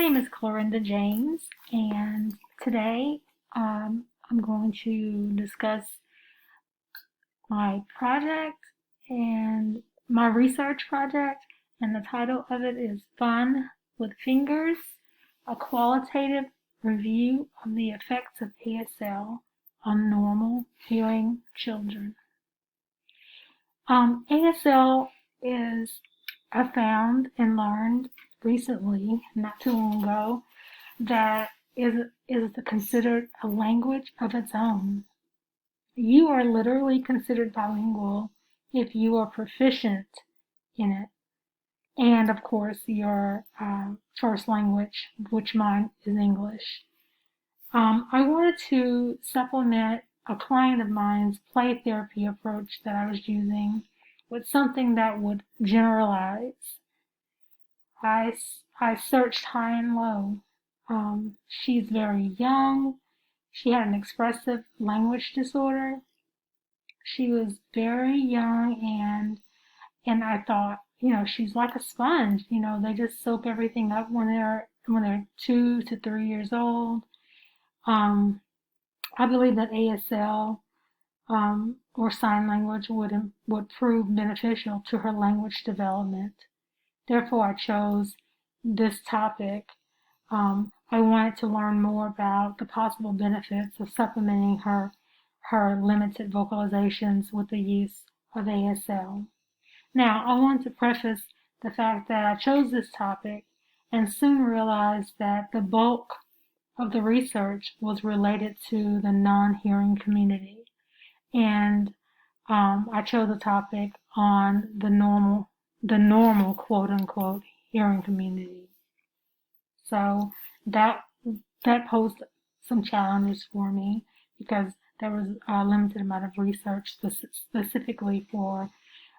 name is Clorinda James, and today I'm going to discuss my project and my research project, and the title of it is Fun with Fingers, a qualitative review of the effects of ASL on normal hearing children. ASL is, I found and learned recently, not too long ago, that is considered a language of its own. You are literally considered bilingual if you are proficient in it. And of course, your first language, which mine is English. I wanted to supplement a client of mine's play therapy approach that I was using with something that would generalize. I, I searched high and low. She's very young. She had an expressive language disorder. She was very young, and I thought, she's like a sponge. They just soak everything up when they're 2 to 3 years old. Um, I believe that ASL or sign language would prove beneficial to her language development. Therefore, I chose this topic. I wanted to learn more about the possible benefits of supplementing her limited vocalizations with the use of ASL. Now, I want to preface the fact that I chose this topic and soon realized that the bulk of the research was related to the non-hearing community. And I chose a topic on the normal quote unquote hearing community. So that that posed some challenges for me because there was a limited amount of research specifically for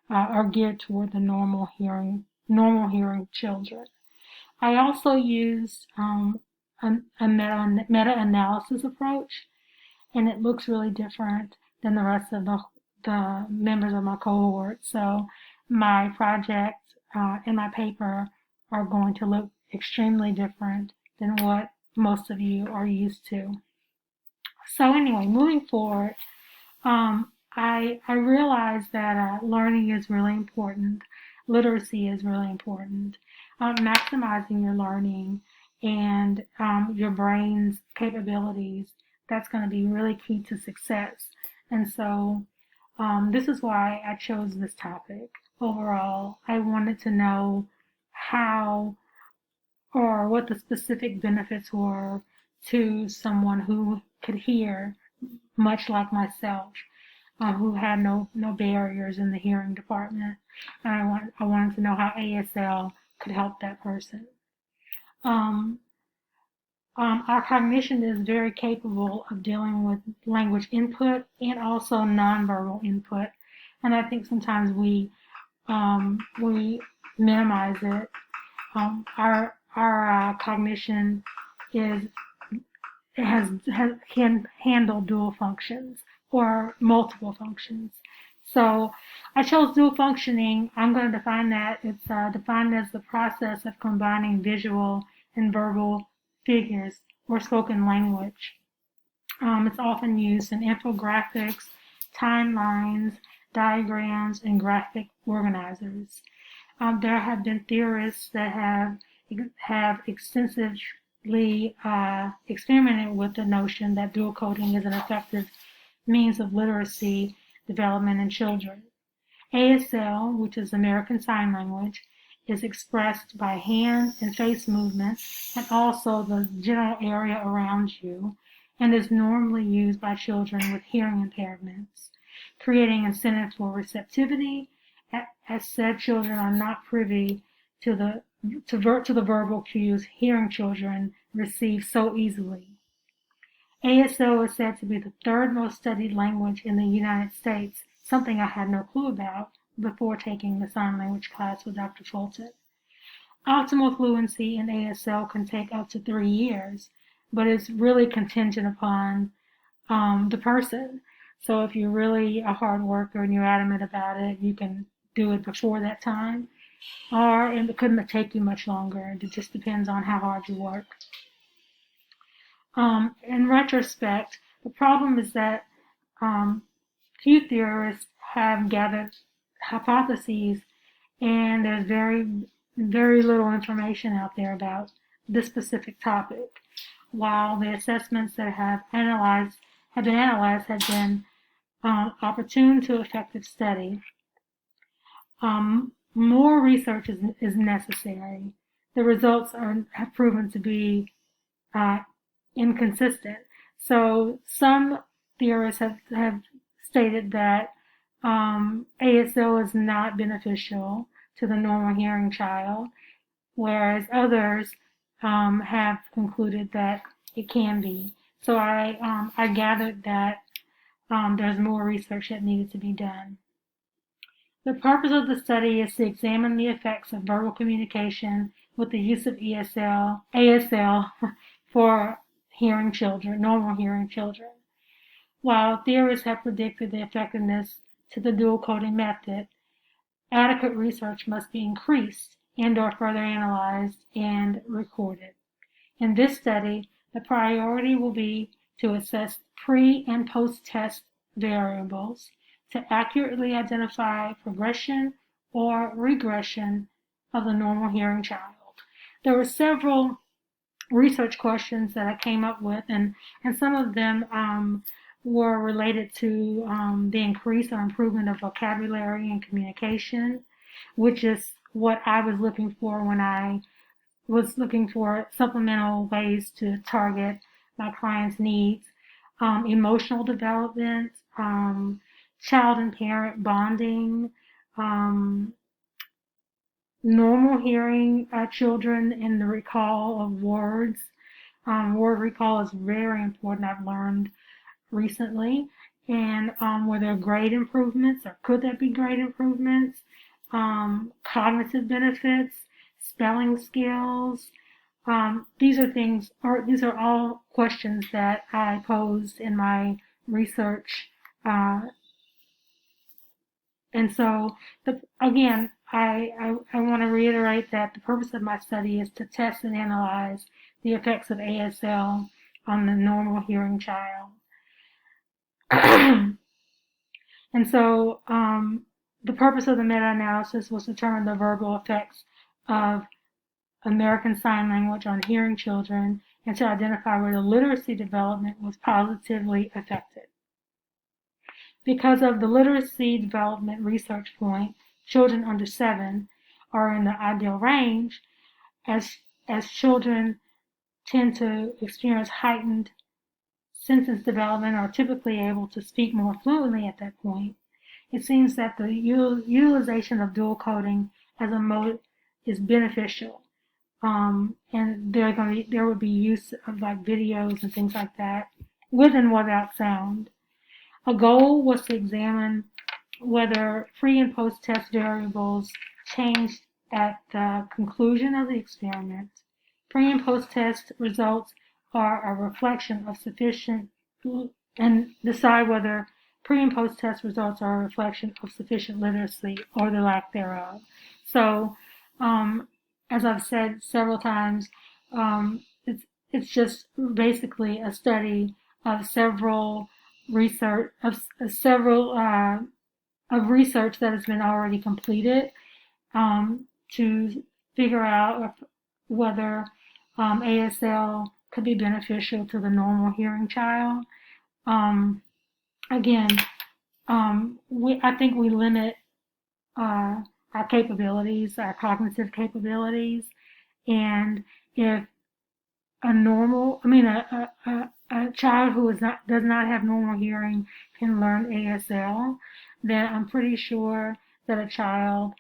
or geared toward the normal hearing children. I also used a meta-analysis approach, and it looks really different than the rest of the members of my cohort. So my project and my paper are going to look extremely different than what most of you are used to. So anyway, moving forward, I realized that learning is really important. Literacy is really important. Maximizing your learning and your brain's capabilities, that's going to be really key to success. And so this is why I chose this topic. Overall, I wanted to know how or what the specific benefits were to someone who could hear, much like myself, who had no barriers in the hearing department. And I wanted to know how ASL could help that person. Um, our cognition is very capable of dealing with language input and also nonverbal input, and I think sometimes we minimize it. Our cognition is can handle dual functions or multiple functions. So I chose dual functioning. I'm going to define that. It's defined as the process of combining visual and verbal figures or spoken language. It's often used in infographics, timelines, diagrams, and graphic organizers. There have been theorists that have extensively experimented with the notion that dual coding is an effective means of literacy development in children. ASL, which is American Sign Language, is expressed by hand and face movements and also the general area around you, and is normally used by children with hearing impairments, creating incentive for receptivity, as said children are not privy to the verbal cues hearing children receive so easily. ASL is said to be the third most studied language in the United States, something I had no clue about before taking the sign language class with Dr. Fulton. Optimal fluency in ASL can take up to 3 years, but it's really contingent upon the person. So if you're really a hard worker and you're adamant about it, you can do it before that time. or it couldn't take you much longer. It just depends on how hard you work. In retrospect, the problem is that few theorists have gathered hypotheses, and there's very little information out there about this specific topic. While the assessments that have been analyzed have been opportune to effective study, more research is necessary. The results have proven to be inconsistent. So some theorists have stated that ASL is not beneficial to the normal hearing child, whereas others have concluded that it can be. So I gathered that there's more research that needed to be done. The purpose of the study is to examine the effects of verbal communication with the use of ASL for hearing children, normal hearing children. While theorists have predicted the effectiveness to the dual coding method, adequate research must be increased and/or further analyzed and recorded. In this study, the priority will be to assess pre- and post-test variables to accurately identify progression or regression of the normal hearing child. There were several research questions that I came up with, and some of them were related to the increase or improvement of vocabulary and communication, which is what I was looking for when I was looking for supplemental ways to target my clients' needs. Emotional development, child and parent bonding, normal hearing children in the recall of words. Word recall is very important, I've learned recently. And were there grade improvements, or could there be grade improvements? Cognitive benefits, spelling skills. These are all questions that I posed in my research. And so, again, I want to reiterate that the purpose of my study is to test and analyze the effects of ASL on the normal hearing child. And so, the purpose of the meta-analysis was to determine the verbal effects of American Sign Language on hearing children and to identify where the literacy development was positively affected. Because of the literacy development research point, children under 7 are in the ideal range, as children tend to experience heightened sentence development, are typically able to speak more fluently at that point. It seems that the utilization of dual coding as a mode is beneficial. And there would be use of like videos and things like that, with and without sound. A goal was to examine whether pre- and post-test variables changed at the conclusion of the experiment. Pre- and post-test results are a reflection of sufficient, and decide whether pre- and post-test results are a reflection of sufficient literacy or the lack thereof. So, as I've said several times, it's just basically a study of several research that has been already completed to figure out whether ASL could be beneficial to the normal hearing child. Again, I think we limit our capabilities, our cognitive capabilities, and if a child who does not have normal hearing can learn ASL, then I'm pretty sure that a child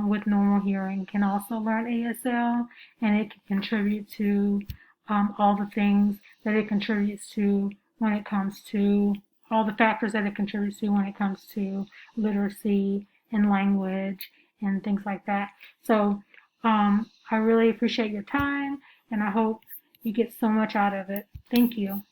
with normal hearing can also learn ASL, and it can contribute to all the things that it contributes to when it comes to all the factors that it contributes to when it comes to literacy and language and things like that. So I really appreciate your time, and I hope you get so much out of it. Thank you.